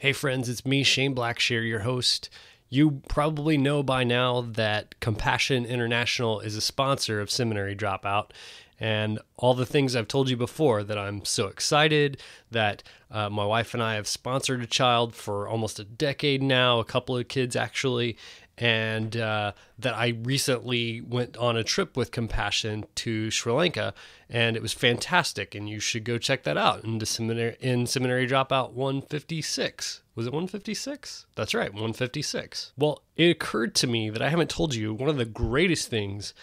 Hey friends, it's me, Shane Blackshear, your host. You probably know by now that Compassion International is a sponsor of Seminary Dropout, and all the things I've told you before, that I'm so excited, that my wife and I have sponsored a child for almost a decade now, a couple of kids actually, and that I recently went on a trip with Compassion to Sri Lanka, and it was fantastic, and you should go check that out in Seminary Dropout 156. Was it 156? That's right, 156. Well, it occurred to me that I haven't told you one of the greatest things,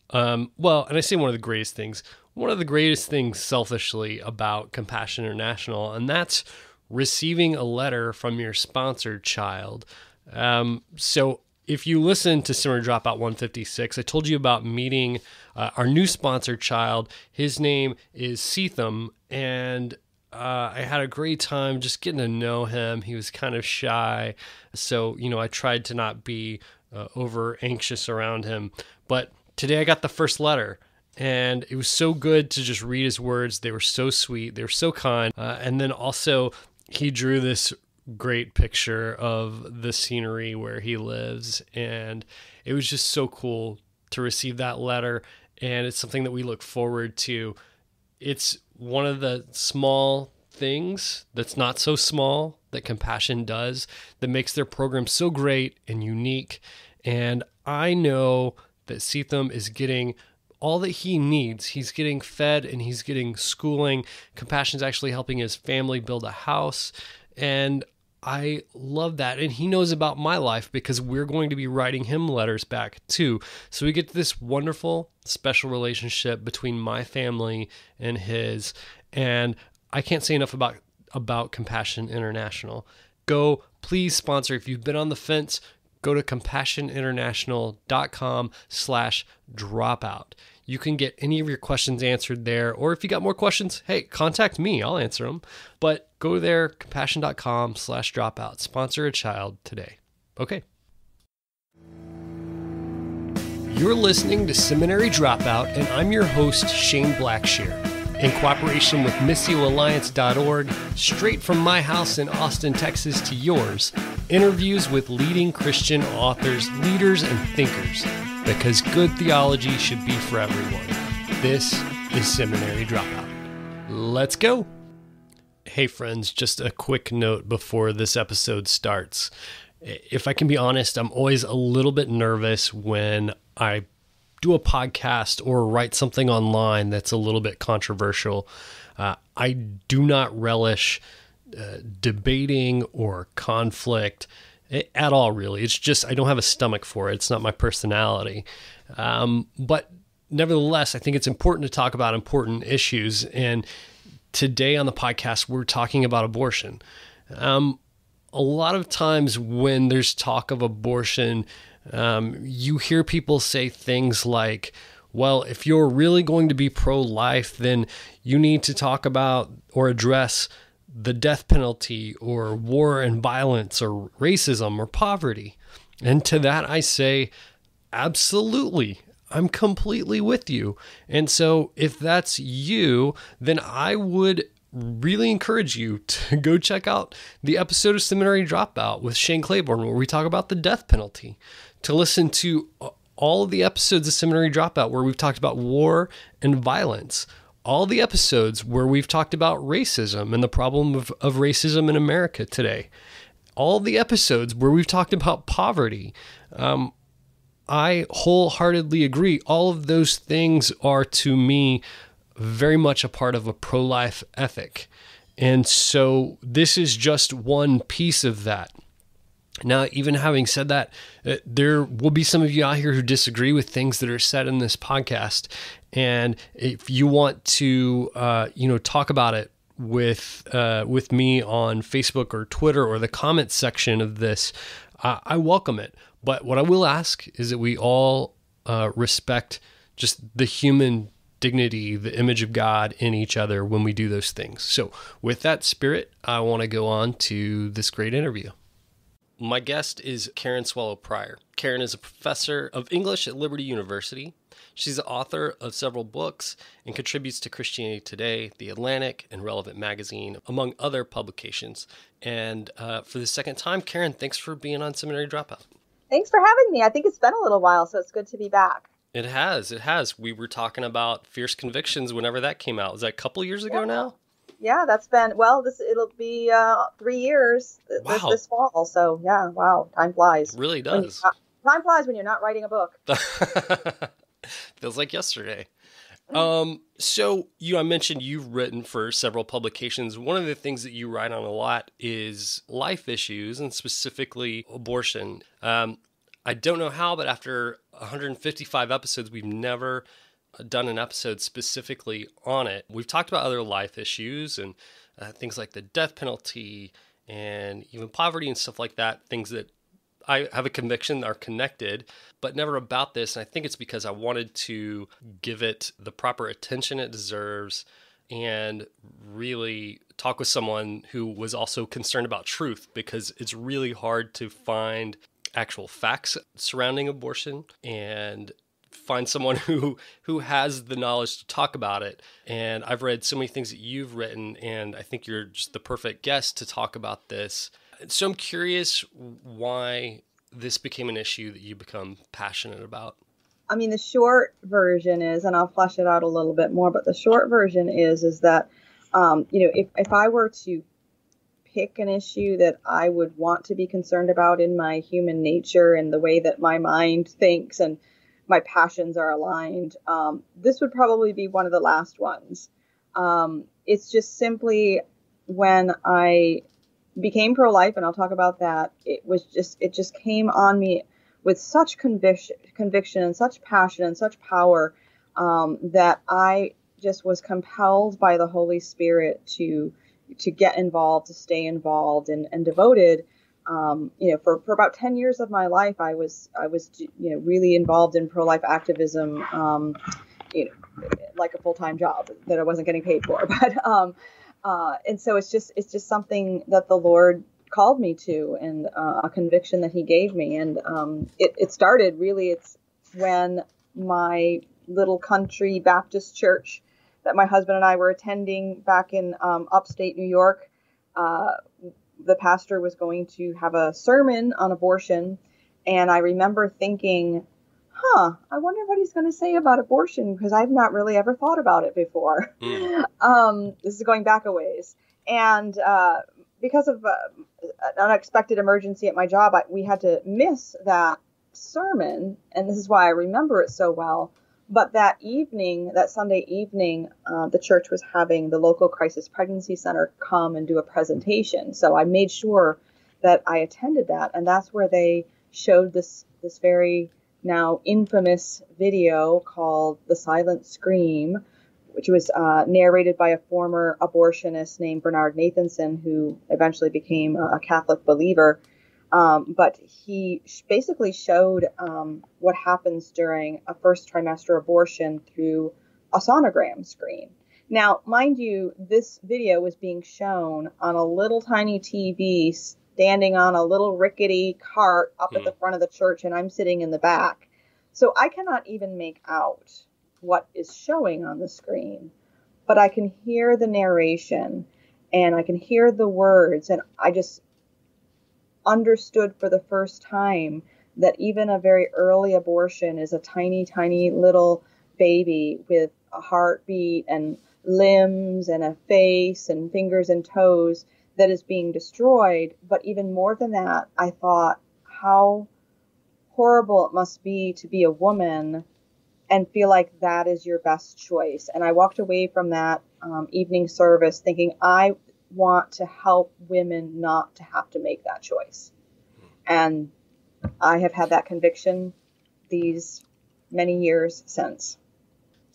and I say one of the greatest things selfishly about Compassion International, and that's receiving a letter from your sponsored child. So if you listen to Seminary Dropout 156, I told you about meeting our new sponsored child. His name is Seetham, and I had a great time just getting to know him. He was kind of shy, so I tried to not be over anxious around him. But today I got the first letter, and it was so good to just read his words. They were so sweet. They were so kind. And then also he drew this great picture of the scenery where he lives, and it was just so cool to receive that letter, and it's something that we look forward to. It's one of the small things that's not so small that Compassion does that makes their program so great and unique, and I know that Seetham is getting all that he needs. He's getting fed and he's getting schooling. Compassion's actually helping his family build a house, and I love that. And he knows about my life because we're going to be writing him letters back too. So we get this wonderful, special relationship between my family and his. And I can't say enough about Compassion International. Go, please sponsor. If you've been on the fence, go to compassioninternational.com/dropout. You can get any of your questions answered there. Or if you got more questions, hey, contact me. I'll answer them. But go there, compassion.com/dropout. Sponsor a child today. Okay. You're listening to Seminary Dropout, and I'm your host, Shane Blackshear. In cooperation with MissioAlliance.org, straight from my house in Austin, Texas to yours, interviews with leading Christian authors, leaders, and thinkers. Because good theology should be for everyone. This is Seminary Dropout. Let's go. Hey friends, just a quick note before this episode starts. If I can be honest, I'm always a little bit nervous when I do a podcast or write something online that's a little bit controversial. I do not relish debating or conflict at all, really. It's just, I don't have a stomach for it. It's not my personality. But nevertheless, I think it's important to talk about important issues. And today on the podcast, we're talking about abortion. A lot of times when there's talk of abortion, you hear people say things like, well, if you're really going to be pro-life, then you need to talk about or address the death penalty or war and violence or racism or poverty. And to that I say, absolutely. I'm completely with you. And so if that's you, then I would really encourage you to go check out the episode of Seminary Dropout with Shane Claiborne, where we talk about the death penalty, to listen to all of the episodes of Seminary Dropout where we've talked about war and violence, all the episodes where we've talked about racism and the problem of racism in America today, all the episodes where we've talked about poverty. I wholeheartedly agree. All of those things are, to me, very much a part of a pro-life ethic. And so this is just one piece of that. Now, even having said that, there will be some of you out here who disagree with things that are said in this podcast. And if you want to, talk about it with me on Facebook or Twitter or the comments section of this, I welcome it. But what I will ask is that we all respect just the human dignity, the image of God in each other when we do those things. So with that spirit, I want to go on to this great interview. My guest is Karen Swallow Prior. Karen is a professor of English at Liberty University. She's the author of several books and contributes to Christianity Today, The Atlantic, and Relevant Magazine, among other publications. And for the second time, Karen, thanks for being on Seminary Dropout. Thanks for having me. I think it's been a little while, so it's good to be back. It has. We were talking about Fierce Convictions whenever that came out. Was that a couple years ago now? Yeah, that's been, it'll be 3 years this fall. So yeah, wow, time flies. It really does. Time flies when you're not writing a book. Feels like yesterday. So I mentioned you've written for several publications. One of the things that you write on a lot is life issues, and specifically abortion. I don't know how, but after 155 episodes, we've never done an episode specifically on it. We've talked about other life issues and things like the death penalty and even poverty and stuff like that, things that I have a conviction are connected, but never about this. And I think it's because I wanted to give it the proper attention it deserves and really talk with someone who was also concerned about truth, because it's really hard to find actual facts surrounding abortion and find someone who has the knowledge to talk about it. And I've read so many things that you've written, and I think you're just the perfect guest to talk about this. So I'm curious why this became an issue that you become passionate about. I mean, the short version is, and I'll flesh it out a little bit more, but the short version is that, if I were to pick an issue that I would want to be concerned about in my human nature and the way that my mind thinks and my passions are aligned, this would probably be one of the last ones. It's just simply when I became pro-life, and I'll talk about that, it just came on me with such conviction and such passion and such power that I just was compelled by the Holy Spirit to get involved, to stay involved and devoted. For about 10 years of my life, I was really involved in pro-life activism, like a full-time job that I wasn't getting paid for, but. And so it's just something that the Lord called me to, and a conviction that He gave me. And it started really, it's when my little country Baptist church that my husband and I were attending back in upstate New York, the pastor was going to have a sermon on abortion. And I remember thinking, I wonder what he's going to say about abortion, because I've not really ever thought about it before. This is going back a ways. And because of an unexpected emergency at my job, we had to miss that sermon. And this is why I remember it so well. But that evening, that Sunday evening, the church was having the local crisis pregnancy center come and do a presentation. So I made sure that I attended that. And that's where they showed this very now infamous video called The Silent Scream, which was narrated by a former abortionist named Bernard Nathanson, who eventually became a Catholic believer. But he basically showed what happens during a first trimester abortion through a sonogram screen. Now, mind you, this video was being shown on a little tiny TV standing on a little rickety cart up at the front of the church, and I'm sitting in the back. So I cannot even make out what is showing on the screen, but I can hear the narration and I can hear the words, and I just understood for the first time that even a very early abortion is a tiny, tiny little baby with a heartbeat and limbs and a face and fingers and toes that is being destroyed. But even more than that, I thought how horrible it must be to be a woman and feel like that is your best choice. And I walked away from that evening service thinking, I want to help women not to have to make that choice. And I have had that conviction these many years since.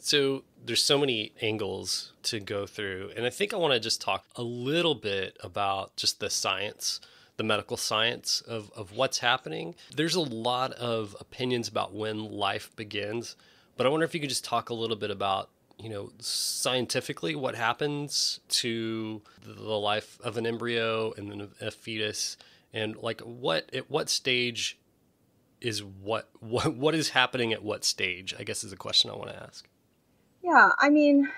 So there's so many angles to go through. And I think I want to just talk a little bit about just the science, the medical science of what's happening. There's a lot of opinions about when life begins, but I wonder if you could just talk a little bit about, scientifically what happens to the life of an embryo and then a fetus, And like at what stage is what is happening at what stage, I guess is a question I want to ask. Yeah, I mean,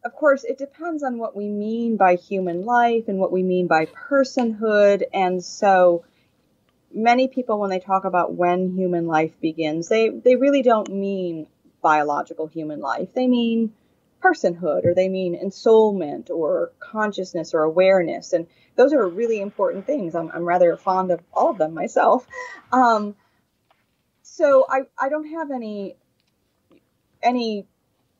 of course, it depends on what we mean by human life and what we mean by personhood. And so many people, when they talk about when human life begins, they really don't mean biological human life. They mean personhood, or they mean ensoulment or consciousness or awareness. And those are really important things. I'm rather fond of all of them myself. So I don't have any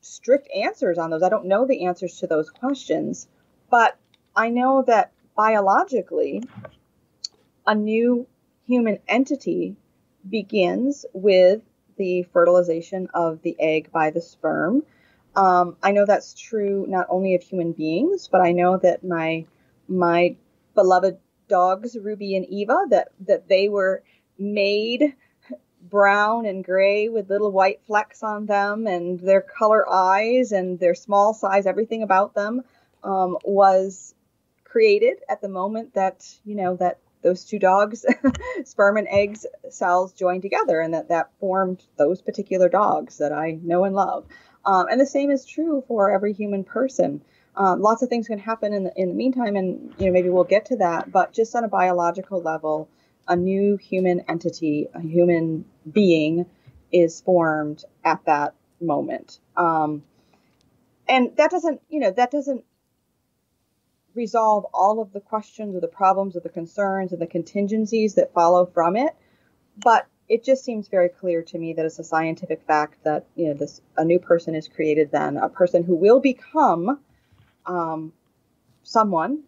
strict answers on those. I don't know the answers to those questions, but I know that biologically, a new human entity begins with the fertilization of the egg by the sperm. I know that's true not only of human beings, but I know that my beloved dogs, Ruby and Eva, that they were made brown and gray with little white flecks on them, and their color eyes and their small size, everything about them was created at the moment that, that those two dogs, sperm and eggs cells joined together, and that formed those particular dogs that I know and love. And the same is true for every human person. Lots of things can happen in the meantime, and maybe we'll get to that. But just on a biological level, a new human entity, a human being, is formed at that moment. And that doesn't resolve all of the questions or the problems or the concerns and the contingencies that follow from it. But it just seems very clear to me that it's a scientific fact that, a new person is created then, a person who will become someone.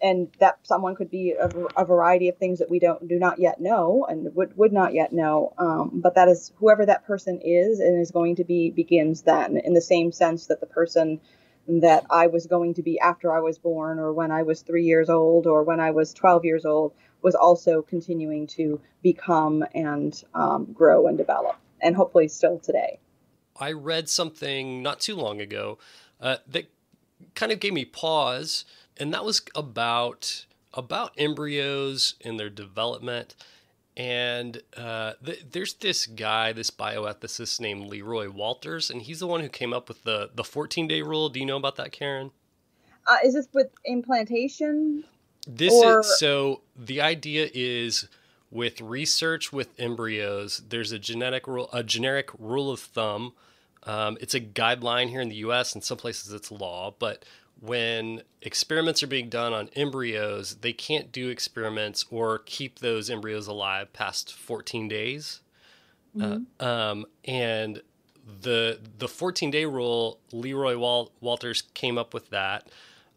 And that someone could be a variety of things that we do not yet know and would not yet know. But that is whoever that person is and is going to be begins then, in the same sense that the person that I was going to be after I was born, or when I was 3 years old, or when I was 12 years old, was also continuing to become and grow and develop, and hopefully still today. I read something not too long ago that kind of gave me pause. And that was about embryos and their development. And there's this guy, this bioethicist named Leroy Walters, and he's the one who came up with the 14-day rule. Do you know about that, Karen? Is this with implantation? So the idea is, with research with embryos, there's a generic rule of thumb. It's a guideline here in the U.S. In some places it's law, but when experiments are being done on embryos, they can't do experiments or keep those embryos alive past 14 days. Mm-hmm. And the 14-day rule, Leroy Walters came up with that.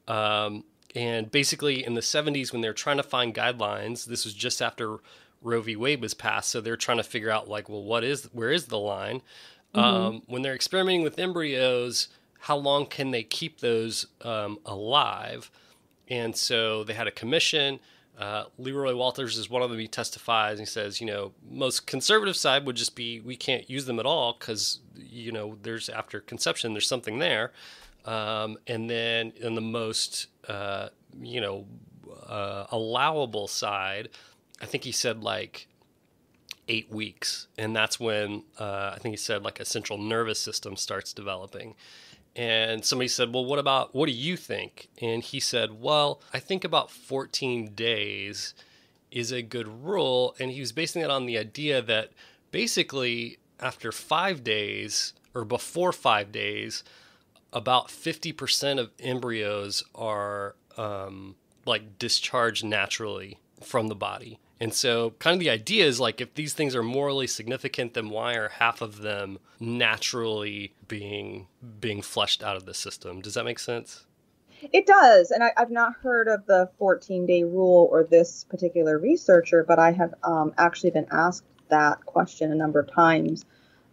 And basically in the 70s, when they're trying to find guidelines, this was just after Roe v. Wade was passed. So they're trying to figure out, like, well, where is the line? Mm-hmm. When they're experimenting with embryos, how long can they keep those alive? And so they had a commission. Leroy Walters is one of them. He testifies and he says, most conservative side would just be, we can't use them at all because, there's after conception, there's something there. And then in the most, allowable side, I think he said like 8 weeks. And that's when I think he said like a central nervous system starts developing. And somebody said, well, what do you think? And he said, well, I think about 14 days is a good rule. And he was basing it on the idea that basically after 5 days or before 5 days, about 50% of embryos are discharged naturally from the body. And so kind of the idea is like, if these things are morally significant, then why are half of them naturally being flushed out of the system? Does that make sense? It does. And I've not heard of the 14-day rule or this particular researcher, but I have actually been asked that question a number of times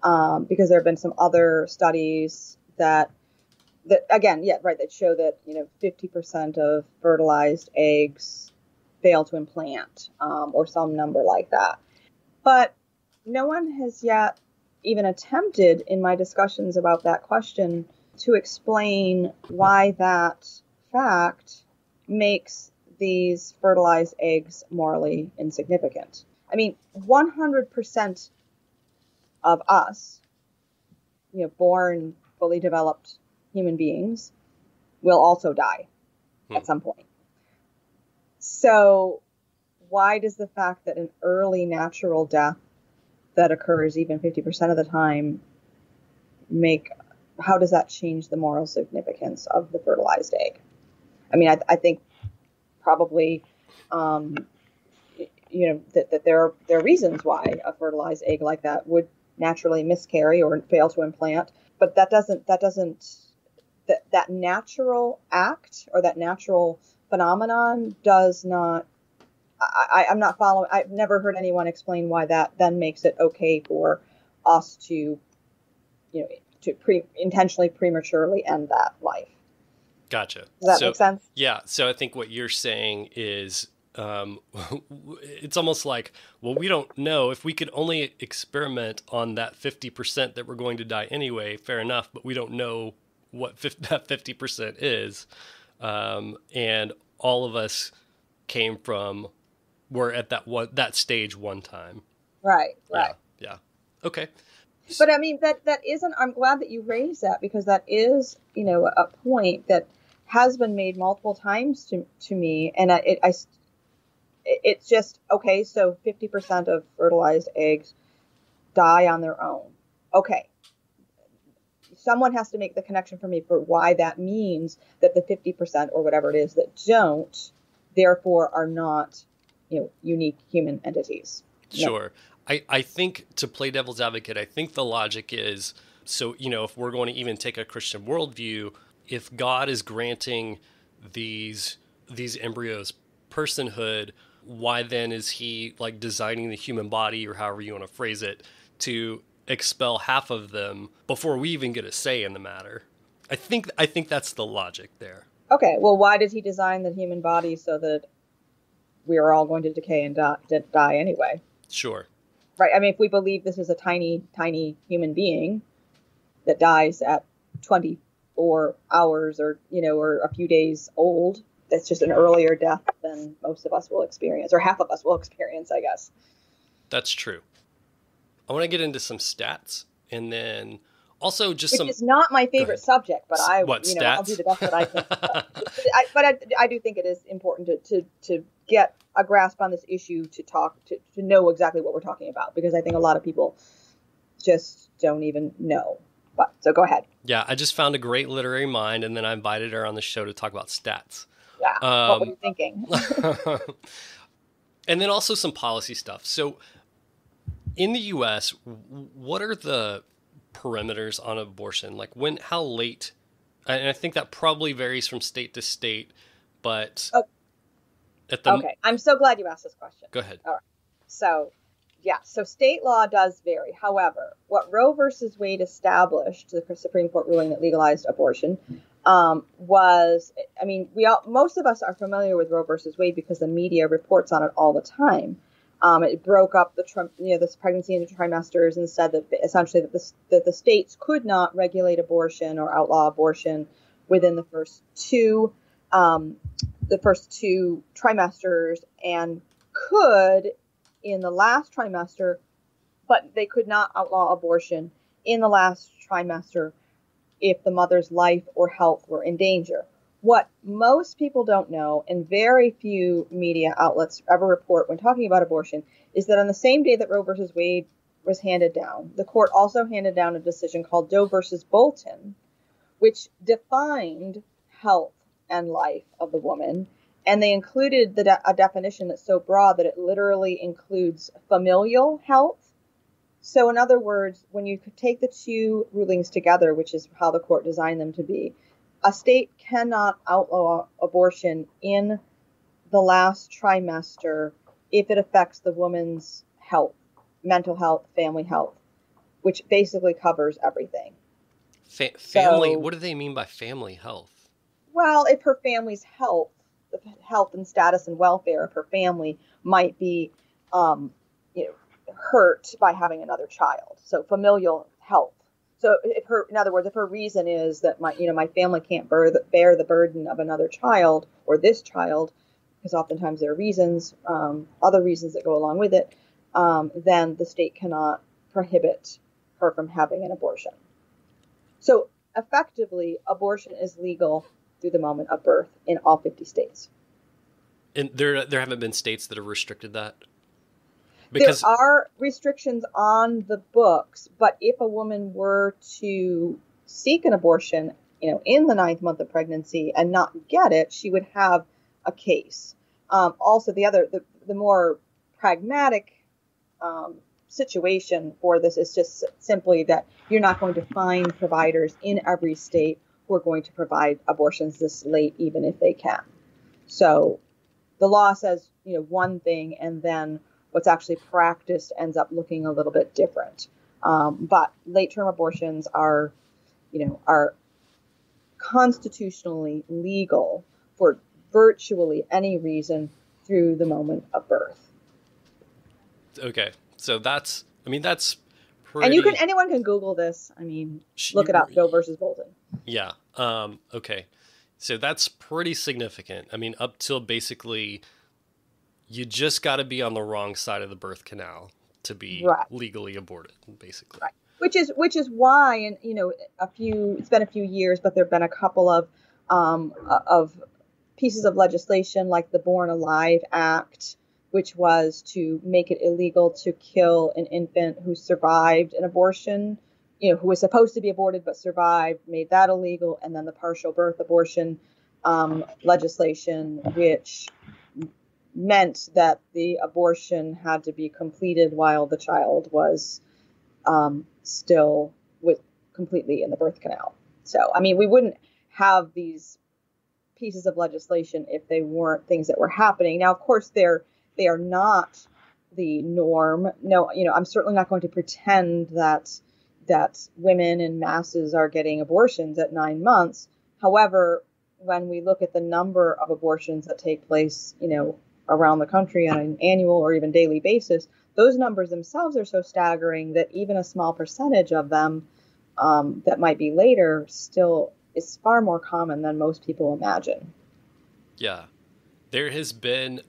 because there have been some other studies that again, yeah, right, that show that 50% of fertilized eggs fail to implant, or some number like that. But no one has yet even attempted, in my discussions about that question, to explain why that fact makes these fertilized eggs morally insignificant? I mean, 100% of us, born fully developed human beings, will also die at some point. So why does the fact that an early natural death that occurs even 50% of the time how does that change the moral significance of the fertilized egg? I mean, I think probably, that there are reasons why a fertilized egg like that would naturally miscarry or fail to implant, but that natural act or that natural phenomenon does not. I'm not following. I've never heard anyone explain why that then makes it okay for us to, intentionally prematurely end that life. Gotcha. Does that make sense? Yeah. So I think what you're saying is, it's almost like, well, we don't know. If we could only experiment on that 50% that we're going to die anyway, fair enough, but we don't know what that 50% is. And all of us were at that stage one time. Right. Yeah. Okay. But I mean, that isn't, I'm glad that you raised that, because that is, a point that has been made multiple times to me. And it's just, okay, so 50% of fertilized eggs die on their own. Okay. Someone has to make the connection for me for why that means that the 50% or whatever it is that don't, therefore are not, unique human entities. Sure. I think, to play devil's advocate, I think the logic is, so, if we're going to even take a Christian worldview, if God is granting these embryos personhood, why then is he like designing the human body, or however you want to phrase it, to expel half of them before we even get a say in the matter? I think that's the logic there. Okay, well, why did he design the human body so that we are all going to decay and die anyway? Sure. Right. I mean, if we believe this is a tiny, tiny human being that dies at 24 hours or a few days old, that's just an earlier death than most of us will experience, or half of us will experience, I guess. That's true. I want to get into some stats, and then also just Which is not my favorite subject, but stats? I'll do the best that I can. But I do think it is important to get a grasp on this issue, to know exactly what we're talking about, because I think a lot of people just don't even know. But so go ahead. Yeah, I just found a great literary mind, and then I invited her on the show to talk about stats. Yeah, what were you thinking? And then also some policy stuff. So in the U.S., what are the perimeters on abortion? Like how late? And I think that probably varies from state to state, but... Okay, I'm so glad you asked this question. Go ahead. All right. So state law does vary. However, what Roe versus Wade established, the Supreme Court ruling that legalized abortion, was, I mean, most of us are familiar with Roe versus Wade because the media reports on it all the time. It broke up this pregnancy into trimesters, and said that essentially that the states could not regulate abortion or outlaw abortion within the first two trimesters, and could in the last trimester, but they could not outlaw abortion in the last trimester if the mother's life or health were in danger. What most people don't know, and very few media outlets ever report when talking about abortion, is that on the same day that Roe versus Wade was handed down, the court also handed down a decision called Doe versus Bolton, which defined health and life of the woman. And they included a definition that's so broad that it literally includes familial health. So in other words, when you could take the two rulings together, which is how the court designed them to be, a state cannot outlaw abortion in the last trimester if it affects the woman's health, mental health, family health, which basically covers everything. Family, what do they mean by family health? Well, if her family's health and status and welfare of her family might be, hurt by having another child. So familial health. So in other words, if her reason is that my family can't bear the burden of another child or this child, because oftentimes there are reasons, other reasons that go along with it, then the state cannot prohibit her from having an abortion. So effectively, abortion is legal through the moment of birth in all 50 states. And there haven't been states that have restricted that? Because there are restrictions on the books, but if a woman were to seek an abortion, in the 9th month of pregnancy and not get it, she would have a case. Also, the more pragmatic situation for this is just simply that you're not going to find providers in every state who are going to provide abortions this late, even if they can. So the law says, one thing, and then what's actually practiced ends up looking a little bit different. But late-term abortions are constitutionally legal for virtually any reason through the moment of birth. Okay, so that's pretty... And anyone can Google this. Look it up, Doe versus Bolton. Yeah. Okay. So that's pretty significant. Up till basically, you just got to be on the wrong side of the birth canal to be legally aborted, basically. Right. Which is why, and it's been a few years, but there've been a couple of pieces of legislation like the Born Alive Act, which was to make it illegal to kill an infant who survived an abortion, who was supposed to be aborted but survived, made that illegal, and then the partial birth abortion legislation, which meant that the abortion had to be completed while the child was still completely in the birth canal. So, we wouldn't have these pieces of legislation if they weren't things that were happening. Now, of course, they are not the norm. No, I'm certainly not going to pretend that women in masses are getting abortions at 9 months. However, when we look at the number of abortions that take place, around the country on an annual or even daily basis, those numbers themselves are so staggering that even a small percentage of them that might be later still is far more common than most people imagine. Yeah. There has been,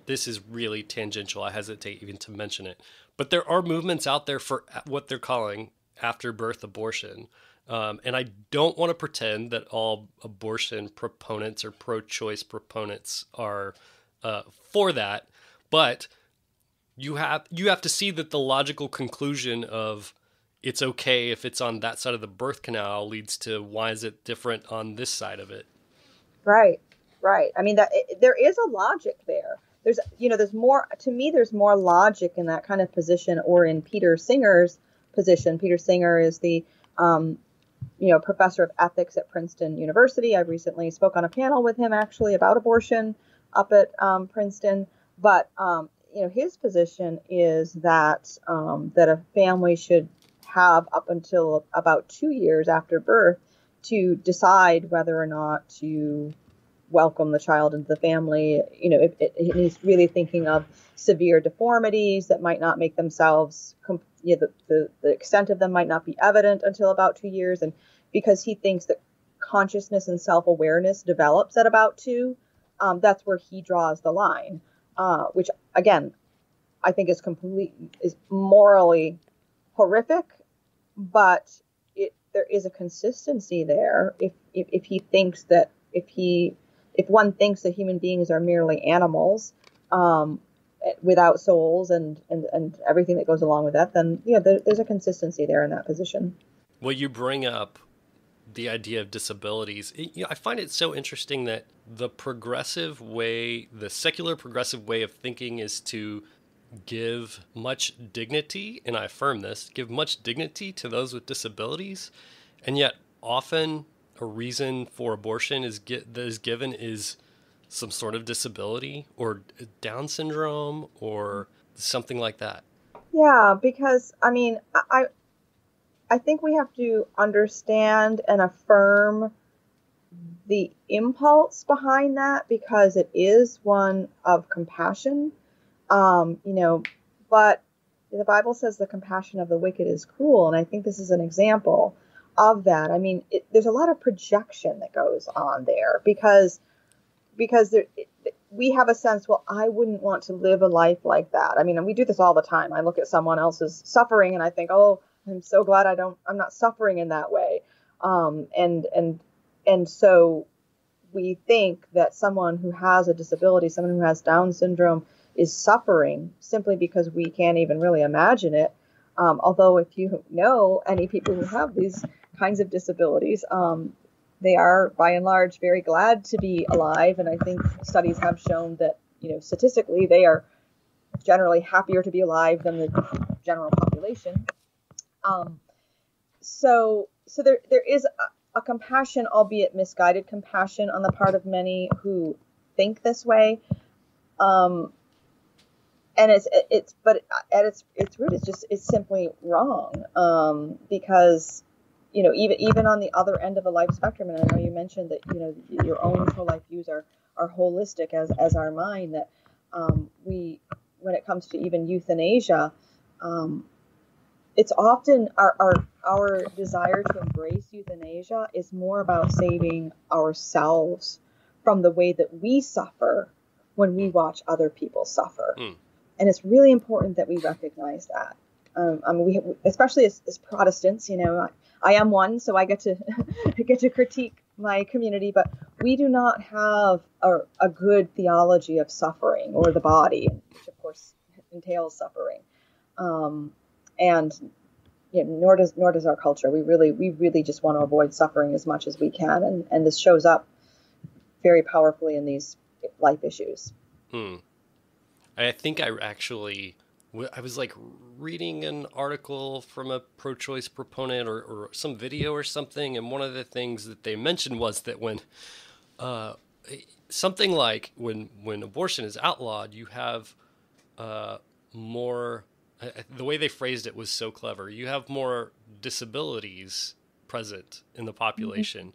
this is really tangential, I hesitate even to mention it, but there are movements out there for what they're calling after birth abortion. And I don't want to pretend that all abortion proponents or pro-choice proponents are for that, but you have to see that the logical conclusion of it's okay if it's on that side of the birth canal leads to why is it different on this side of it? Right. There is a logic there. There's more, to me, there's more logic in that kind of position or in Peter Singer's position. Peter Singer is the, professor of ethics at Princeton University. I recently spoke on a panel with him actually about abortion up at Princeton. But, his position is that a family should have up until about 2 years after birth to decide whether or not to welcome the child into the family. He's really thinking of severe deformities that might not make themselves, the extent of them might not be evident until about 2 years. And because he thinks that consciousness and self-awareness develops at about 2, that's where he draws the line, which again, I think is morally horrific, but there is a consistency there. If he thinks that if one thinks that human beings are merely animals without souls and everything that goes along with that, then there's a consistency there in that position. Well, you bring up the idea of disabilities. I find it so interesting that the secular progressive way of thinking is to give much dignity, and I affirm this, give much dignity to those with disabilities, and yet often a reason for abortion that is given is some sort of disability or Down syndrome or something like that. Yeah, because I think we have to understand and affirm the impulse behind that, because it is one of compassion. But the Bible says the compassion of the wicked is cruel, and I think this is an example of that. there's a lot of projection that goes on there because we have a sense, well, I wouldn't want to live a life like that. I mean, and we do this all the time. I look at someone else's suffering and I think, oh, I'm so glad I'm not suffering in that way. And so we think that someone who has a disability, someone who has Down syndrome, is suffering simply because we can't even really imagine it. Although if you know any people who have these kinds of disabilities, they are by and large very glad to be alive. And I think studies have shown that, statistically, they are generally happier to be alive than the general population. So there is a compassion, albeit misguided compassion, on the part of many who think this way. And but at its root, it's simply wrong. Because, even on the other end of a life spectrum, and I know you mentioned that, your own pro-life views are holistic as are mine, that when it comes to even euthanasia, it's often our desire to embrace euthanasia is more about saving ourselves from the way that we suffer when we watch other people suffer. And it's really important that we recognize that. We especially as Protestants, I am one, so I get to critique my community, but we do not have a good theology of suffering or the body, which of course entails suffering. And nor does our culture. We really just want to avoid suffering as much as we can, and this shows up very powerfully in these life issues. I think I was like reading an article from a pro-choice proponent or some video or something, and one of the things that they mentioned was that when something like when abortion is outlawed, you have more. The way they phrased it was so clever. You have more disabilities present in the population.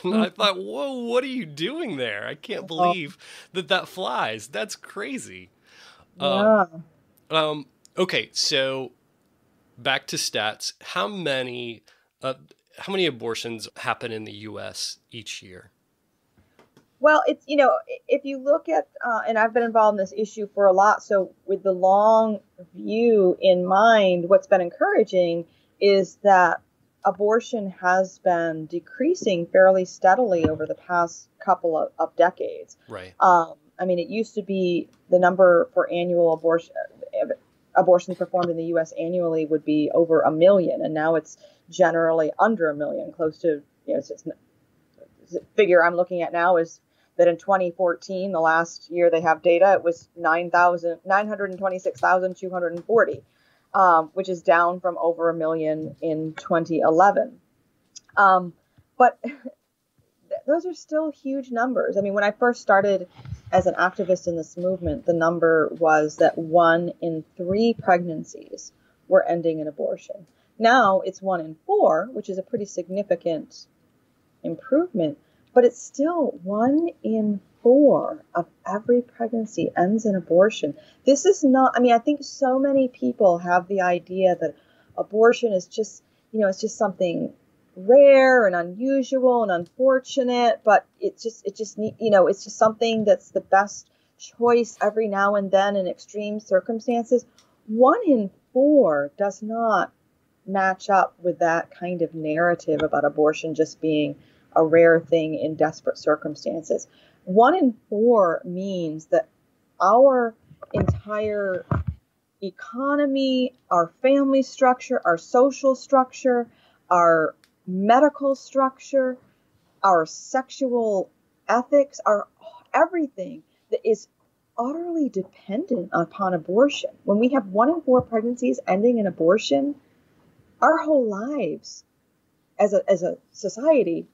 And I thought, whoa, what are you doing there? I can't believe that flies. That's crazy. Yeah. Okay, so back to stats. How many abortions happen in the U.S. each year? Well, it's, if you look at, and I've been involved in this issue for a lot, so with the long view in mind, what's been encouraging is that abortion has been decreasing fairly steadily over the past couple of decades. Right. I mean, it used to be the number for annual abortions performed in the U.S. annually would be over 1 million, and now it's generally under 1 million, close to, the figure I'm looking at now is that in 2014, the last year they have data, it was 926,240, which is down from over 1 million in 2011. But those are still huge numbers. I mean, when I first started as an activist in this movement, the number was that 1 in 3 pregnancies were ending in abortion. Now it's 1 in 4, which is a pretty significant improvement, but it's still 1 in 4 of every pregnancy ends in abortion. This is not, I think so many people have the idea that abortion is just, it's just something rare and unusual and unfortunate, but it's just something that's the best choice every now and then in extreme circumstances. 1 in 4 does not match up with that kind of narrative about abortion just being a rare thing in desperate circumstances. 1 in 4 means that our entire economy, our family structure, our social structure, our medical structure, our sexual ethics, our everything that is utterly dependent upon abortion. When we have 1 in 4 pregnancies ending in abortion, our whole lives as a society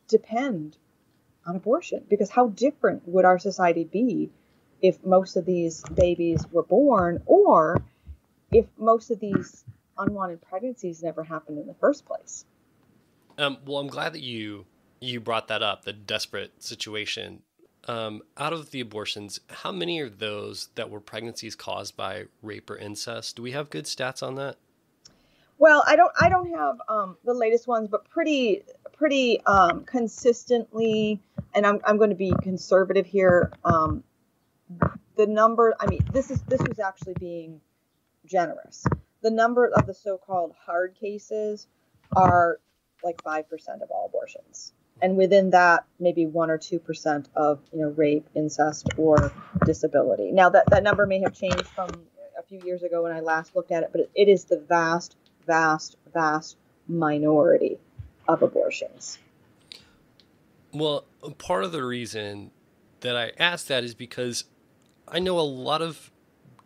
depend on abortion. Because how different would our society be if most of these babies were born, or if most of these unwanted pregnancies never happened in the first place? Well, I'm glad that you brought that up, the desperate situation. Out of the abortions, how many are those that were pregnancies caused by rape or incest? Do we have good stats on that? Well, I don't have the latest ones, but pretty consistently, and I'm going to be conservative here. the number, I mean, this was actually being generous. The number of the so-called hard cases are like 5% of all abortions. And within that, maybe 1 or 2% of, rape, incest, or disability. Now, that number may have changed from a few years ago when I last looked at it, but it is the vast, vast, vast minority of abortions. Well, part of the reason that I asked that is because I know a lot of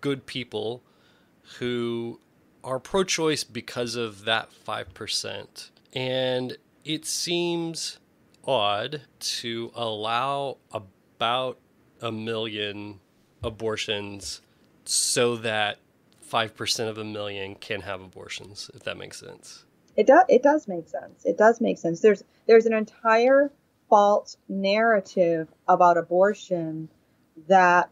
good people who are pro-choice because of that 5%. And it seems odd to allow about 1 million abortions so that 5% of 1 million can have abortions, if that makes sense. It does make sense. It does make sense. There's an entire false narrative about abortion that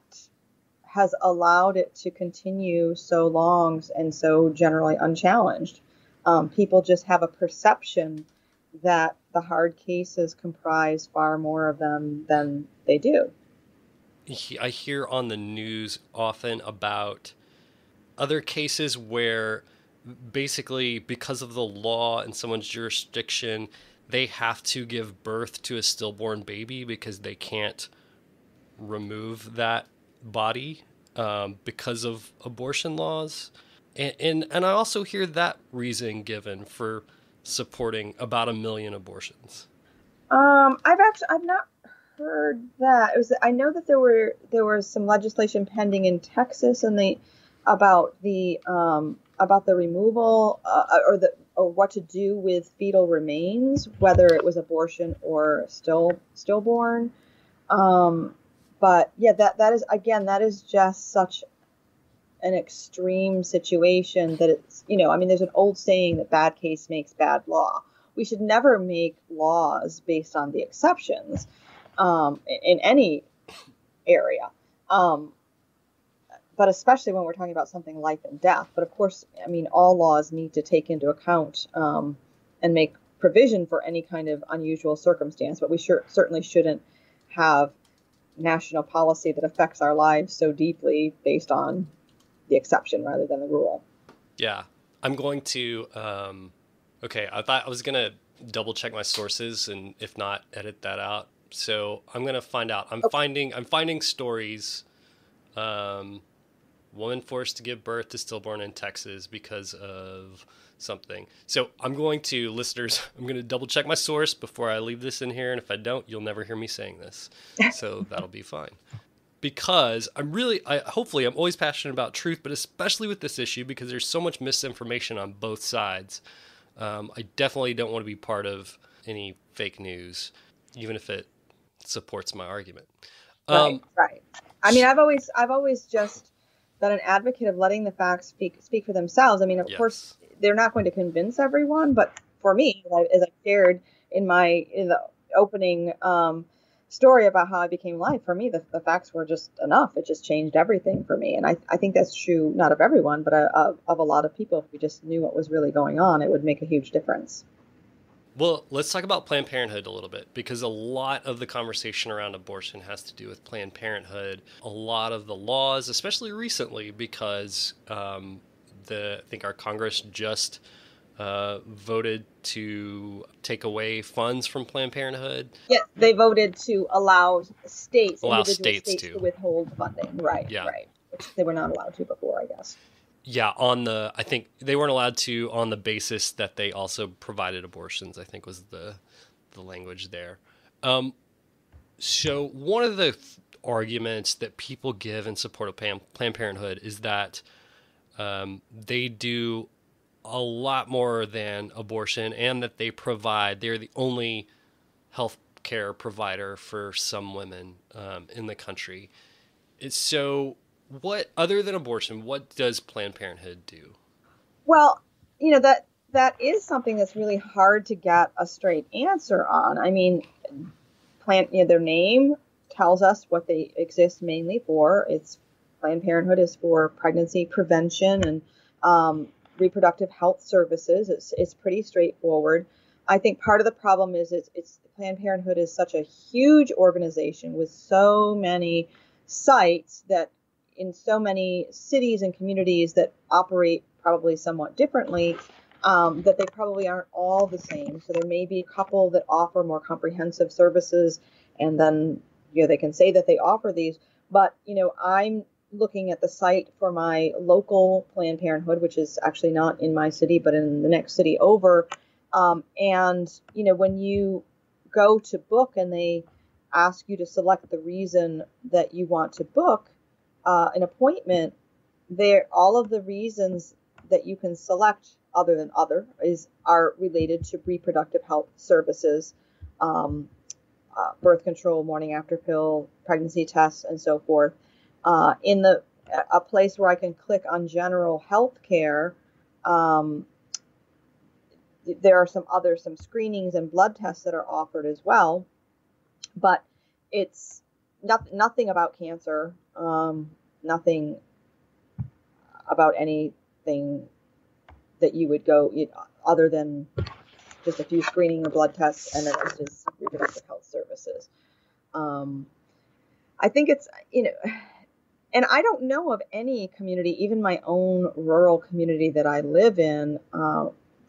has allowed it to continue so long and so generally unchallenged. People just have a perception that the hard cases comprise far more of them than they do. I hear on the news often about other cases where basically because of the law in someone's jurisdiction, they have to give birth to a stillborn baby because they can't remove that body because of abortion laws. And I also hear that reason given for supporting about 1 million abortions. I've not heard that. I know that there was some legislation pending in Texas, and about the removal or what to do with fetal remains, whether it was abortion or stillborn. But yeah, that is just such an extreme situation that it's, there's an old saying that bad case makes bad law. We should never make laws based on the exceptions in any area. But especially when we're talking about something life and death. But of course, all laws need to take into account and make provision for any kind of unusual circumstance. But we certainly shouldn't have national policy that affects our lives so deeply based on the exception rather than the rule. Yeah. I'm going to, I thought I was going to double check my sources and if not, edit that out. So I'm going to find out. I'm finding stories, woman forced to give birth to stillborn in Texas because of something. So I'm going to double check my source before I leave this in here. And if I don't, you'll never hear me saying this. So that'll be fine. Because hopefully I'm always passionate about truth, but especially with this issue because there's so much misinformation on both sides. I definitely don't want to be part of any fake news, even if it supports my argument. Right. I've always just been an advocate of letting the facts speak for themselves. Of course, they're not going to convince everyone, but for me, as I shared in the opening story about how I became life, for me, the facts were just enough. It just changed everything for me. And I think that's true, not of everyone, but of a lot of people. If we just knew what was really going on, it would make a huge difference. Well, let's talk about Planned Parenthood a little bit, because a lot of the conversation around abortion has to do with Planned Parenthood. A lot of the laws, especially recently, because I think our Congress just voted to take away funds from Planned Parenthood. Yeah, they voted to allow states to withhold funding. Right, yeah. Right. Which they were not allowed to before, I guess. Yeah, I think they weren't allowed to on the basis that they also provided abortions, I think was the language there. So one of the arguments that people give in support of Planned Parenthood is that they do a lot more than abortion, and that they're the only health care provider for some women in the country. So what, other than abortion, what does Planned Parenthood do? Well, that is something that's really hard to get a straight answer on. Their name tells us what they exist mainly for. Planned Parenthood is for pregnancy prevention and reproductive health services. It's pretty straightforward. I think part of the problem is Planned Parenthood is such a huge organization with so many sites that in so many cities and communities that operate probably somewhat differently, that they probably aren't all the same. So there may be a couple that offer more comprehensive services, and then, they can say that they offer these. But, I'm looking at the site for my local Planned Parenthood, which is actually not in my city, but in the next city over. And, when you go to book and they ask you to select the reason that you want to book an appointment, all of the reasons that you can select other than are related to reproductive health services, birth control, morning after pill, pregnancy tests, and so forth. In a place where I can click on general health care, there are some screenings and blood tests that are offered as well, but it's nothing about cancer, nothing about anything that you would go other than just a few screening or blood tests, and then it's just reproductive health services. I think it's, and I don't know of any community, even my own rural community that I live in,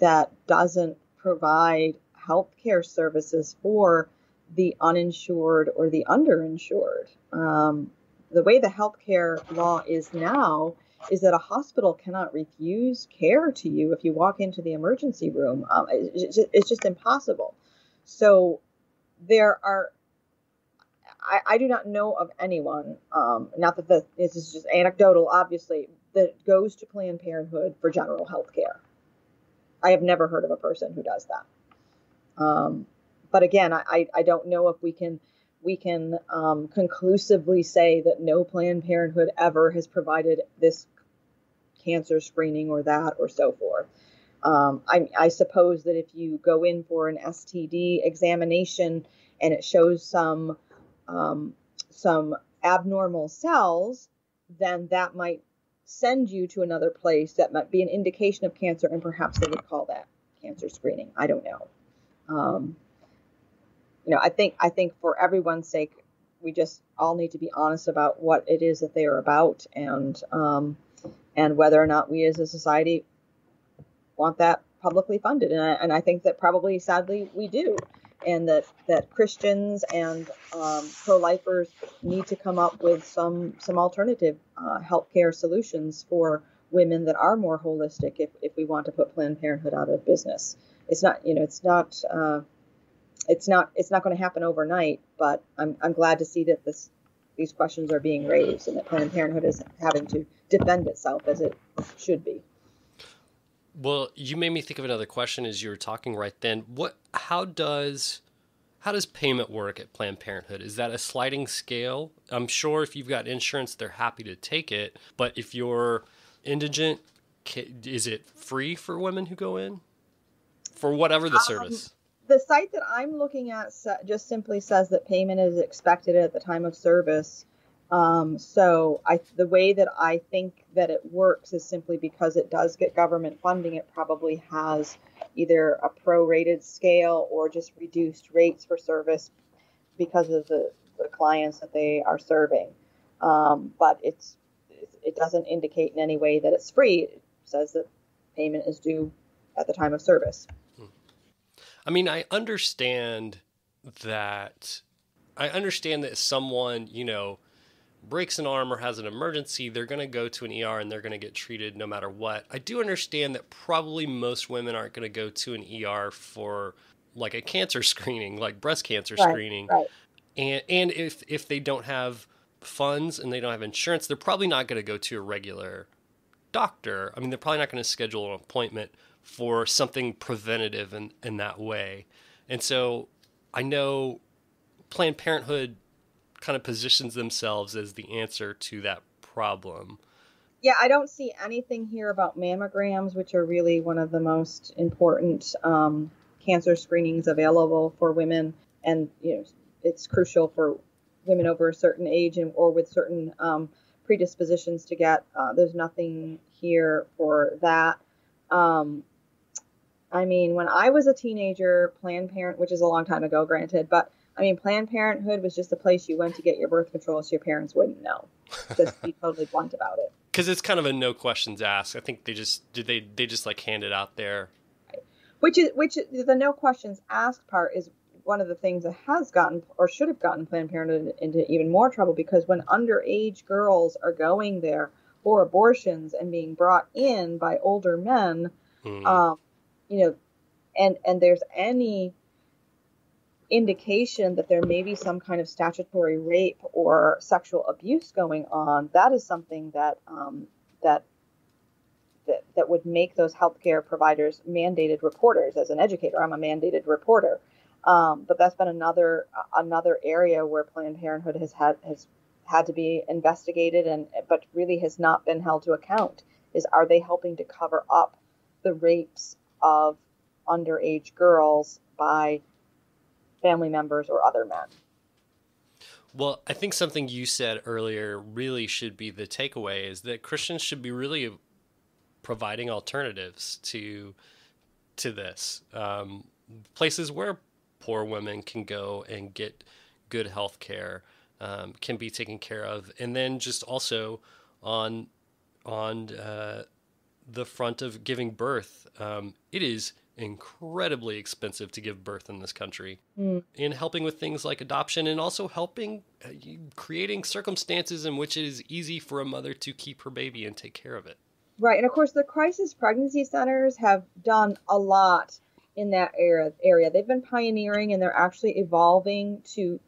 that doesn't provide healthcare services for the uninsured or the underinsured. The way the healthcare law is now is that a hospital cannot refuse care to you if you walk into the emergency room. It's just impossible. So I do not know of anyone, not that this is just anecdotal, obviously, that goes to Planned Parenthood for general health care. I have never heard of a person who does that. But again, I don't know if we can conclusively say that no Planned Parenthood ever has provided this cancer screening or that or so forth. I suppose that if you go in for an STD examination and it shows some abnormal cells, then that might send you to another place that might be an indication of cancer, and perhaps they would call that cancer screening. I don't know. I think for everyone's sake, we just all need to be honest about what it is that they are about, and whether or not we as a society want that publicly funded. And I think that probably, sadly, we do. And that Christians and pro-lifers need to come up with some alternative healthcare solutions for women that are more holistic if we want to put Planned Parenthood out of business. It's not going to happen overnight, but I'm glad to see that these questions are being raised and that Planned Parenthood is having to defend itself as it should be. Well, you made me think of another question as you were talking right then. How does payment work at Planned Parenthood? Is that a sliding scale? I'm sure if you've got insurance, they're happy to take it. But if you're indigent, is it free for women who go in for whatever the service? The site that I'm looking at just simply says that payment is expected at the time of service. So the way that I think that it works is simply because it does get government funding. It probably has either a prorated scale or just reduced rates for service because of the clients that they are serving. But it doesn't indicate in any way that it's free. It says that payment is due at the time of service. I mean, I understand that someone, breaks an arm or has an emergency, they're going to go to an ER and they're going to get treated no matter what. I do understand that probably most women aren't going to go to an ER for like a cancer screening, like breast cancer screening. Right. And if they don't have funds and they don't have insurance, they're probably not going to go to a regular doctor. I mean, they're probably not going to schedule an appointment for something preventative in that way. And so I know Planned Parenthood kind of positions themselves as the answer to that problem. Yeah, I don't see anything here about mammograms, which are really one of the most important cancer screenings available for women. And, it's crucial for women over a certain age or with certain predispositions to get. There's nothing here for that. I mean, when I was a teenager, Planned Parenthood, which is a long time ago, granted, but I mean, Planned Parenthood was just a place you went to get your birth control so your parents wouldn't know. Just be totally blunt about it. Because it's kind of a no questions asked. I think they just like hand it out there. Which is the no questions asked part is one of the things that has gotten or should have gotten Planned Parenthood into even more trouble, because when underage girls are going there for abortions and being brought in by older men, you know, and there's any indication that there may be some kind of statutory rape or sexual abuse going on, that is something that that would make those healthcare providers mandated reporters. As an educator, I'm a mandated reporter. But that's been another area where Planned Parenthood has had to be investigated, but really has not been held to account. Are they helping to cover up the rapes of underage girls by family members or other men? Well, I think something you said earlier really should be the takeaway, is that Christians should be really providing alternatives to this. Places where poor women can go and get good health care, can be taken care of. And then just also on the front of giving birth, it is incredibly expensive to give birth in this country. In helping with things like adoption, and also helping creating circumstances in which it is easy for a mother to keep her baby and take care of it. Right. And of course, the crisis pregnancy centers have done a lot in that area. They've been pioneering, and they're actually evolving to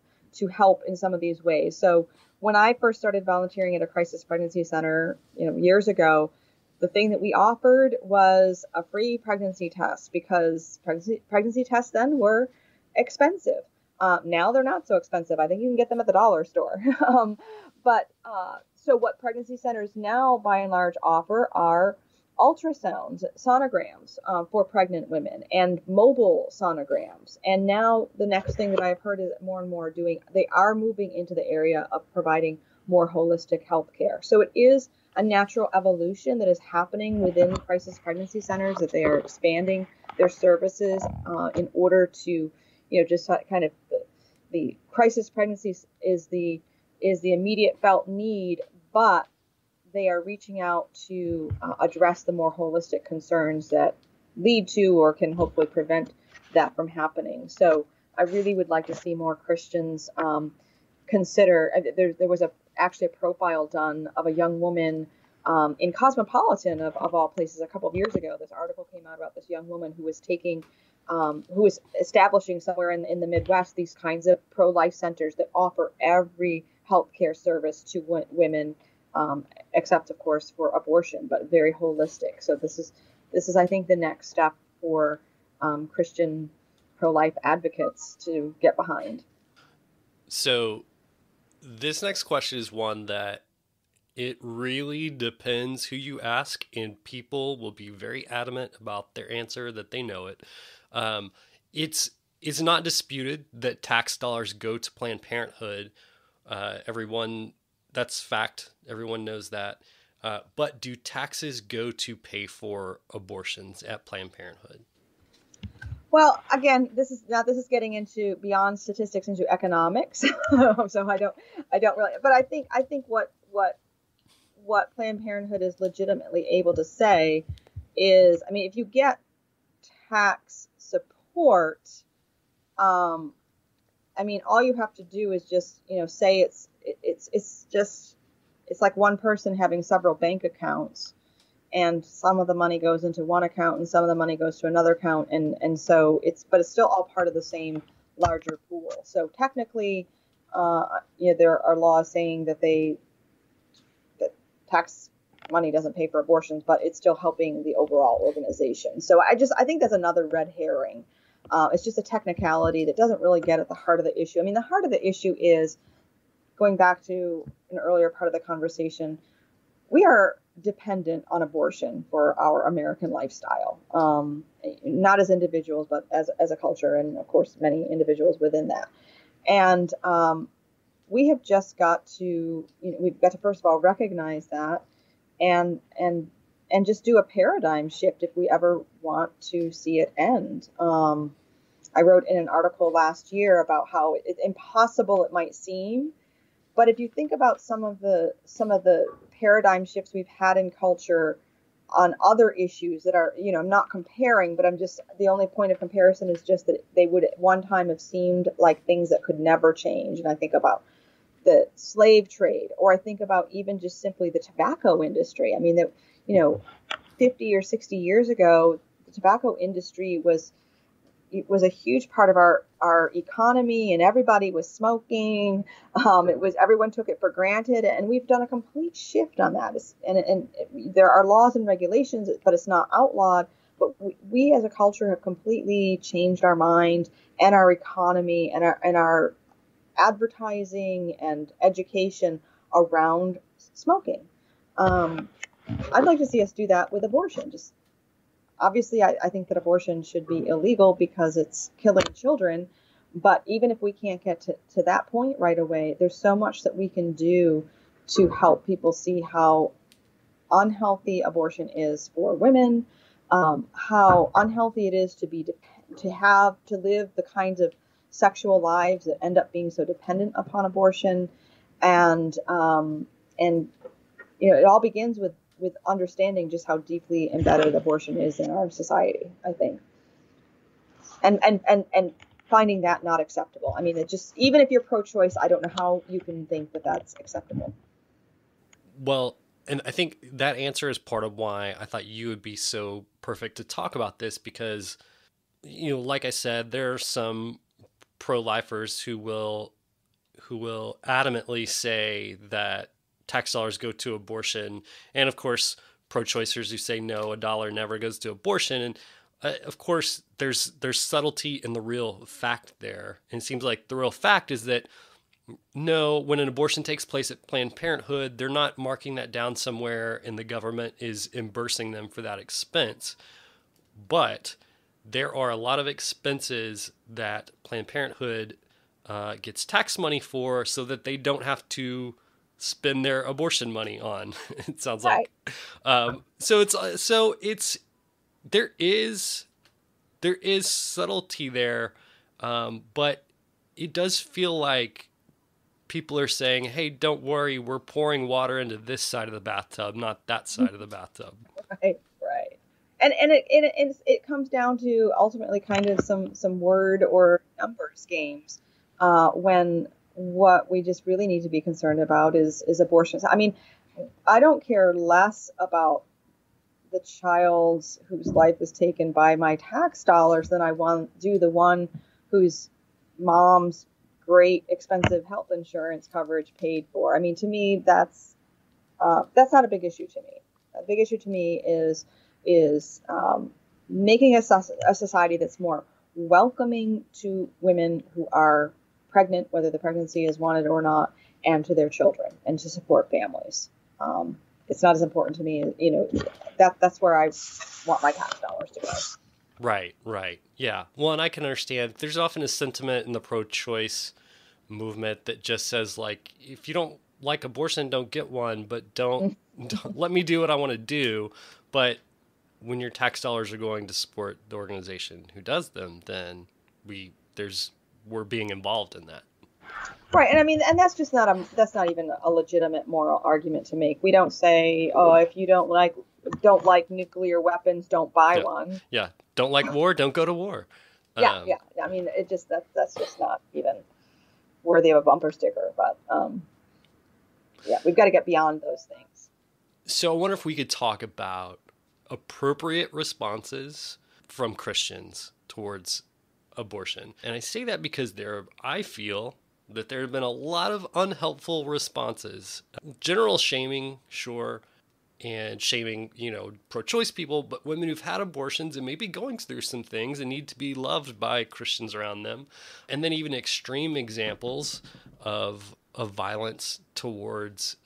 help in some of these ways. So when I first started volunteering at a crisis pregnancy center, years ago, the thing that we offered was a free pregnancy test, because pregnancy tests then were expensive. Now they're not so expensive. I think you can get them at the dollar store. So what pregnancy centers now, by and large, offer are ultrasounds, sonograms for pregnant women, and mobile sonograms. And now the next thing that I've heard is more and more they are moving into the area of providing more holistic health care. So it is a natural evolution that is happening within crisis pregnancy centers, that they are expanding their services in order to, just kind of the crisis pregnancies is the immediate felt need, but they are reaching out to address the more holistic concerns that lead to or can hopefully prevent that from happening. So I really would like to see more Christians consider. There was actually a profile done of a young woman in Cosmopolitan of all places a couple of years ago. This article came out about this young woman who was establishing somewhere in the Midwest these kinds of pro-life centers that offer every healthcare service to women, except of course for abortion, but very holistic. So this is I think the next step for Christian pro-life advocates to get behind. So this next question is one that it really depends who you ask, and people will be very adamant about their answer that they know it. It's not disputed that tax dollars go to Planned Parenthood. That's fact. Everyone knows that. But do taxes go to pay for abortions at Planned Parenthood? Well, again, this is getting into beyond statistics into economics. So I don't really, but I think what Planned Parenthood is legitimately able to say is, I mean, if you get tax support, I mean, all you have to do is just, say it's like one person having several bank accounts, and some of the money goes into one account and some of the money goes to another account. And so it's still all part of the same larger pool. So technically, there are laws saying that that tax money doesn't pay for abortions, but it's still helping the overall organization. So I think that's another red herring. It's just a technicality that doesn't really get at the heart of the issue. I mean, the heart of the issue is, going back to an earlier part of the conversation, we are dependent on abortion for our American lifestyle, not as individuals, but as a culture, and of course, many individuals within that. And we have just got to, we've got to first of all recognize that, and just do a paradigm shift if we ever want to see it end. I wrote in an article last year about how impossible it might seem. But if you think about some of the paradigm shifts we've had in culture on other issues that are, I'm not comparing, but the only point of comparison is just that they would at one time have seemed like things that could never change. And I think about the slave trade, or I think about even just simply the tobacco industry. I mean, 50 or 60 years ago, the tobacco industry was a huge part of our economy, and everybody was smoking. Everyone took it for granted, and we've done a complete shift on that. And there are laws and regulations, but it's not outlawed. But we as a culture have completely changed our mind and our economy and our advertising and education around smoking. I'd like to see us do that with abortion. Just obviously, I think that abortion should be illegal because it's killing children. But even if we can't get to that point right away, there's so much that we can do to help people see how unhealthy abortion is for women, how unhealthy it is to live the kinds of sexual lives that end up being so dependent upon abortion, and it all begins with understanding just how deeply embedded abortion is in our society, I think, and finding that not acceptable. I mean, even if you're pro-choice, I don't know how you can think that that's acceptable. Well, and I think that answer is part of why I thought you would be so perfect to talk about this, because, like I said, there are some pro-lifers who will adamantly say that tax dollars go to abortion, and of course pro-choicers who say no, a dollar never goes to abortion. And of course there's subtlety in the real fact there, and it seems like the real fact is that no, when an abortion takes place at Planned Parenthood, they're not marking that down somewhere and the government is reimbursing them for that expense. But there are a lot of expenses that Planned Parenthood gets tax money for, so that they don't have to spend their abortion money on. It sounds like, there is subtlety there, but it does feel like people are saying, "Hey, don't worry, we're pouring water into this side of the bathtub, not that side of the bathtub." Right. And it comes down to ultimately kind of some word or numbers games, when what we just really need to be concerned about is abortion. I mean, I don't care less about the child whose life is taken by my tax dollars than I do the one whose mom's great expensive health insurance coverage paid for. I mean, to me, that's not a big issue to me. A big issue to me is making a society that's more welcoming to women who are pregnant, whether the pregnancy is wanted or not, and to their children, and to support families. It's not as important to me, that's where I want my tax dollars to go. Right. Yeah. Well, and I can understand there's often a sentiment in the pro-choice movement that just says, like, if you don't like abortion, don't get one, but don't let me do what I want to do. But when your tax dollars are going to support the organization who does them, then we're being involved in that. Right. And I mean, and that's not even a legitimate moral argument to make. We don't say, oh, if you don't like nuclear weapons, don't buy one. Yeah. Don't like war, don't go to war. Yeah. I mean, that's just not even worthy of a bumper sticker. But we've got to get beyond those things. So I wonder if we could talk about appropriate responses from Christians towards abortion. And I say that because I feel that there have been a lot of unhelpful responses. General shaming, sure, and shaming, pro-choice people, but women who've had abortions and maybe going through some things and need to be loved by Christians around them. And then even extreme examples of violence towards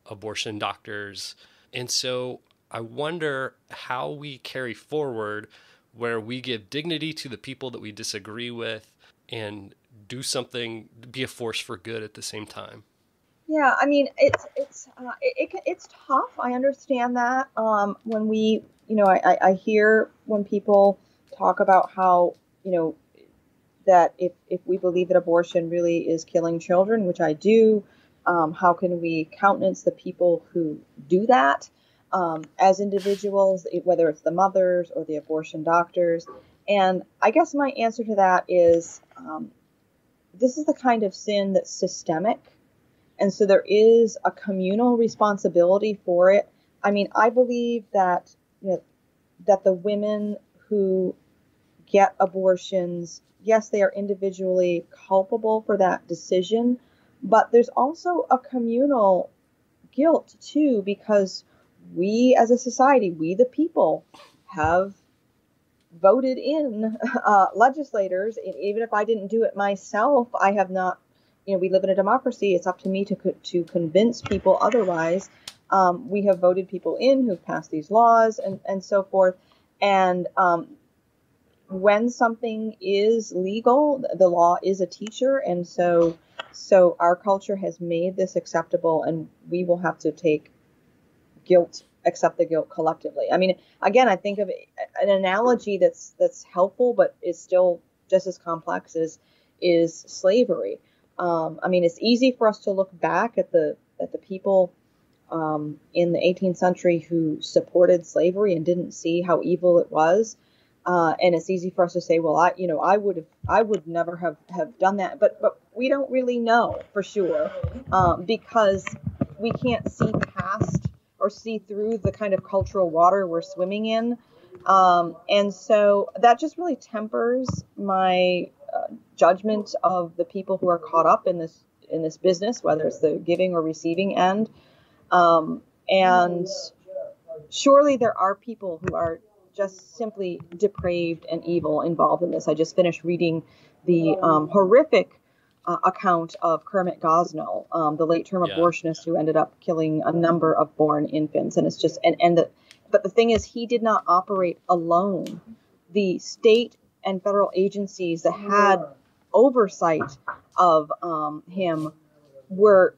abortion doctors. And so I wonder how we carry forward where we give dignity to the people that we disagree with and do something, be a force for good at the same time. Yeah, I mean, it's tough. I understand that. When I hear when people talk about how, that if we believe that abortion really is killing children, which I do, how can we countenance the people who do that as individuals, whether it's the mothers or the abortion doctors? And I guess my answer to that is this is the kind of sin that's systemic. And so there is a communal responsibility for it. I mean, I believe that, that the women who get abortions, yes, they are individually culpable for that decision, but there's also a communal guilt too, because we as a society, we the people, have voted in legislators. Even if I didn't do it myself, I have not, we live in a democracy. It's up to me to convince people otherwise. We have voted people in who've passed these laws and so forth. And when something is legal, the law is a teacher. And so our culture has made this acceptable, and we will have to accept the guilt collectively. I mean, again, I think of an analogy that's helpful, but is still just as complex is slavery. I mean, it's easy for us to look back at the people in the 18th century who supported slavery and didn't see how evil it was. And it's easy for us to say, well, I would never have done that. But we don't really know for sure because we can't see past or see through the kind of cultural water we're swimming in. And so that just really tempers my judgment of the people who are caught up in this business, whether it's the giving or receiving end. And surely there are people who are just simply depraved and evil involved in this. I just finished reading the horrific account of Kermit Gosnell, the late-term abortionist who ended up killing a number of born infants. And it's just, but the thing is, he did not operate alone. The state and federal agencies that had oversight of him were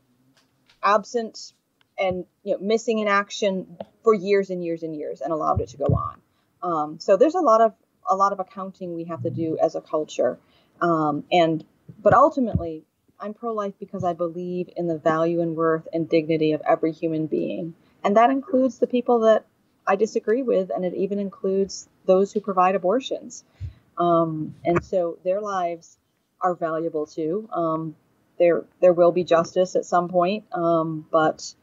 absent and missing in action for years and years and years, and allowed it to go on. So there's a lot of accounting we have to do as a culture, but ultimately, I'm pro-life because I believe in the value and worth and dignity of every human being, and that includes the people that I disagree with, and it even includes those who provide abortions. And so their lives are valuable too. There will be justice at some point, but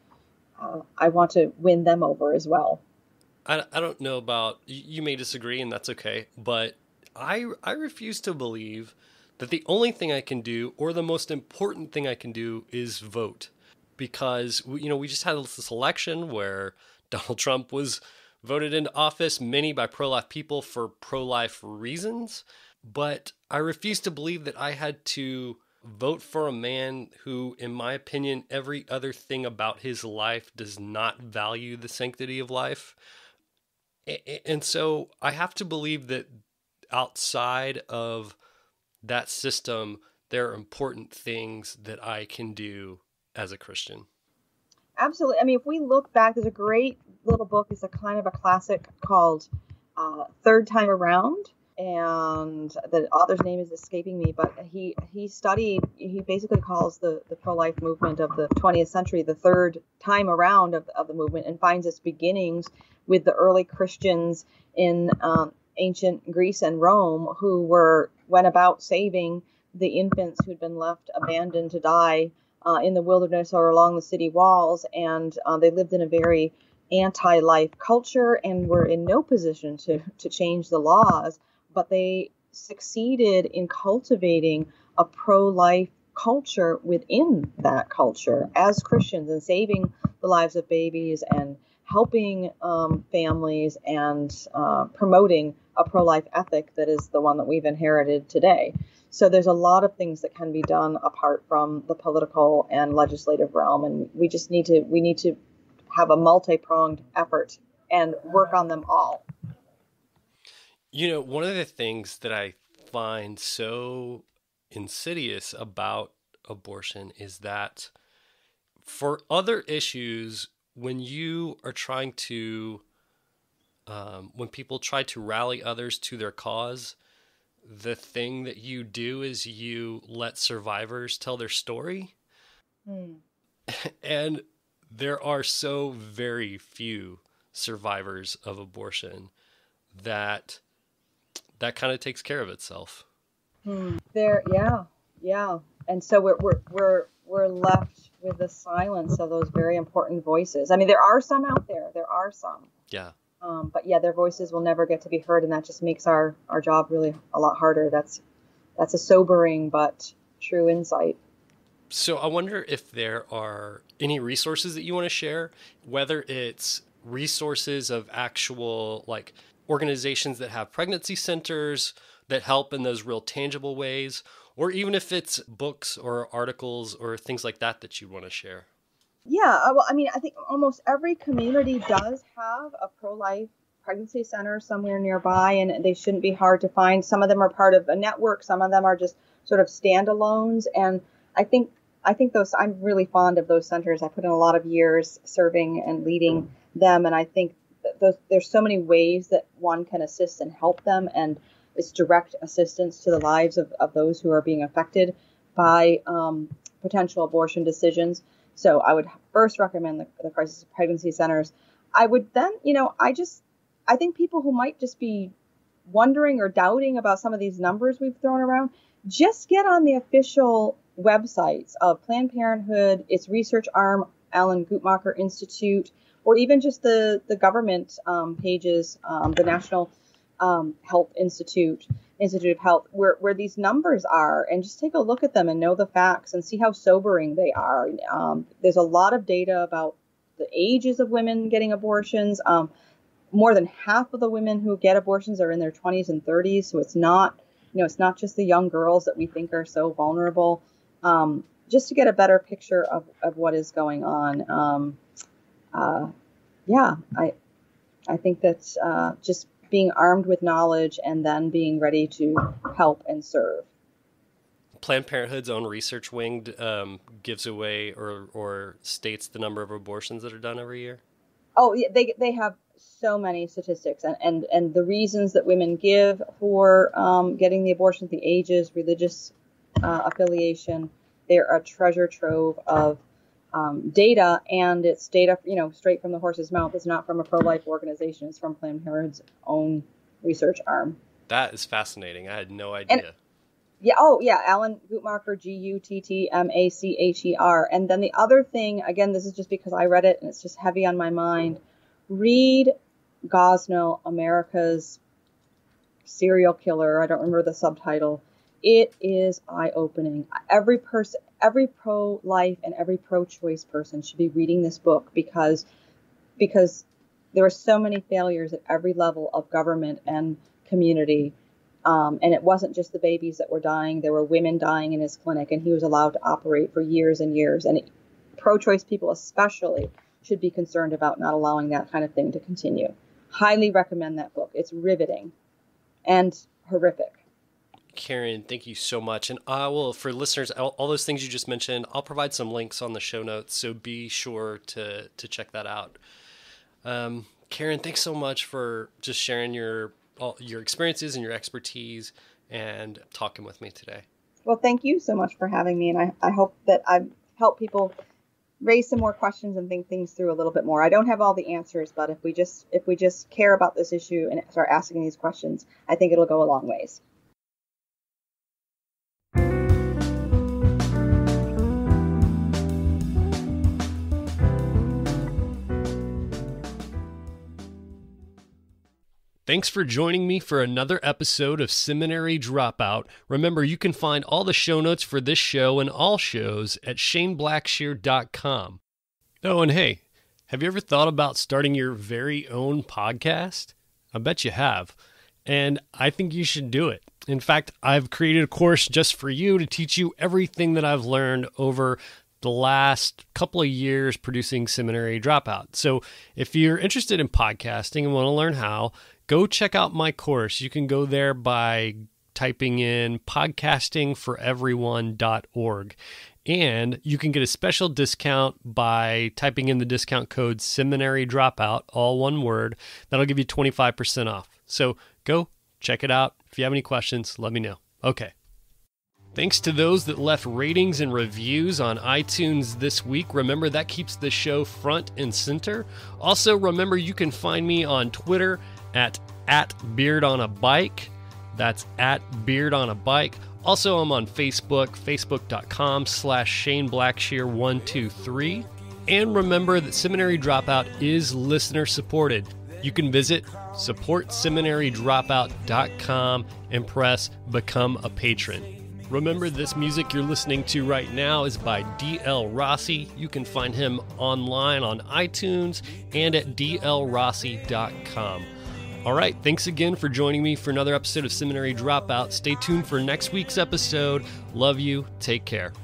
I want to win them over as well. I don't know about, you may disagree, and that's okay, but I refuse to believe that the only thing I can do, or the most important thing I can do, is vote. Because, we just had this election where Donald Trump was voted into office, many by pro-life people for pro-life reasons. But I refuse to believe that I had to vote for a man who, in my opinion, every other thing about his life does not value the sanctity of life. And so I have to believe that outside of that system, there are important things that I can do as a Christian. Absolutely. I mean, if we look back, there's a great little book. It's a kind of a classic called Third Time Around. And the author's name is escaping me, but he basically calls the pro-life movement of the 20th century the third time around of the movement, and finds its beginnings with the early Christians in ancient Greece and Rome who went about saving the infants who'd been left abandoned to die in the wilderness or along the city walls. And they lived in a very anti-life culture and were in no position to change the laws, but they succeeded in cultivating a pro-life culture within that culture as Christians, and saving the lives of babies and helping families and promoting a pro-life ethic that is the one that we've inherited today. So there's a lot of things that can be done apart from the political and legislative realm, and we need to have a multi-pronged effort and work on them all. One of the things that I find so insidious about abortion is that for other issues, when you are trying to, when people try to rally others to their cause, the thing that you do is you let survivors tell their story. Hmm. And there are so very few survivors of abortion that kind of takes care of itself. Yeah. And so we're left with the silence of those very important voices. I mean, there are some out there. There are some. Yeah. But yeah, their voices will never get to be heard, and that just makes our job really a lot harder. That's a sobering but true insight. So I wonder if there are any resources that you want to share, whether it's resources of actual like organizations that have pregnancy centers that help in those real tangible ways, or even if it's books or articles or things like that you want to share. Yeah, well, I mean, I think almost every community does have a pro-life pregnancy center somewhere nearby, and they shouldn't be hard to find. Some of them are part of a network, some of them are just sort of standalones, and I think those, I'm really fond of those centers. I put in a lot of years serving and leading them, and I think that there's so many ways that one can assist and help them, and it's direct assistance to the lives of those who are being affected by potential abortion decisions. So I would first recommend the crisis pregnancy centers. I would then, I think people who might just be wondering or doubting about some of these numbers we've thrown around, just get on the official websites of Planned Parenthood, its research arm, Alan Guttmacher Institute, or even just the government pages, the National Health Institute of Health, where these numbers are, and just take a look at them and know the facts and see how sobering they are. There's a lot of data about the ages of women getting abortions. More than half of the women who get abortions are in their 20s and 30s. So it's not just the young girls that we think are so vulnerable. Just to get a better picture of what is going on. I think that's just being armed with knowledge and then being ready to help and serve. Planned Parenthood's own research wing gives away or states the number of abortions that are done every year. Oh, yeah, they have so many statistics, and the reasons that women give for getting the abortion, the ages, religious affiliation. They're a treasure trove of data, and it's data, straight from the horse's mouth. It's not from a pro-life organization. It's from Planned Parenthood's own research arm. That is fascinating. I had no idea. Alan Guttmacher, Guttmacher. And then the other thing, again, this is just because I read it and it's just heavy on my mind. Read Gosnell, America's Serial Killer. I don't remember the subtitle. It is eye-opening. Every pro-life and every pro-choice person should be reading this book because there are so many failures at every level of government and community. And it wasn't just the babies that were dying. There were women dying in his clinic, and he was allowed to operate for years and years. And pro-choice people especially should be concerned about not allowing that kind of thing to continue. Highly recommend that book. It's riveting and horrific. Karen, thank you so much. And I will, for listeners, all those things you just mentioned, I'll provide some links on the show notes, so be sure to check that out. Karen, thanks so much for just sharing your experiences and your expertise and talking with me today. Well, thank you so much for having me, and I hope that I've helped people raise some more questions and think things through a little bit more. I don't have all the answers, but if we just care about this issue and start asking these questions, I think it'll go a long ways. Thanks for joining me for another episode of Seminary Dropout. Remember, you can find all the show notes for this show and all shows at shaneblackshear.com. Oh, and hey, have you ever thought about starting your very own podcast? I bet you have. And I think you should do it. In fact, I've created a course just for you to teach you everything that I've learned over the last couple of years producing Seminary Dropout. So if you're interested in podcasting and want to learn how, go check out my course. You can go there by typing in podcastingforeveryone.org. And you can get a special discount by typing in the discount code Seminary Dropout, all one word. That'll give you 25% off. So go Check it out. If you have any questions, let me know. Okay. Thanks to those that left ratings and reviews on iTunes this week. Remember, that keeps the show front and center. Also, remember, you can find me on Twitter at @beardonabike. That's @beardonabike. Also, I'm on Facebook, facebook.com/ShaneBlackshear123. And remember that Seminary Dropout is listener supported. You can visit supportseminarydropout.com and press Become a Patron. Remember, this music you're listening to right now is by D.L. Rossi. You can find him online on iTunes and at dlrossi.com. All right, thanks again for joining me for another episode of Seminary Dropout. Stay tuned for next week's episode. Love you. Take care.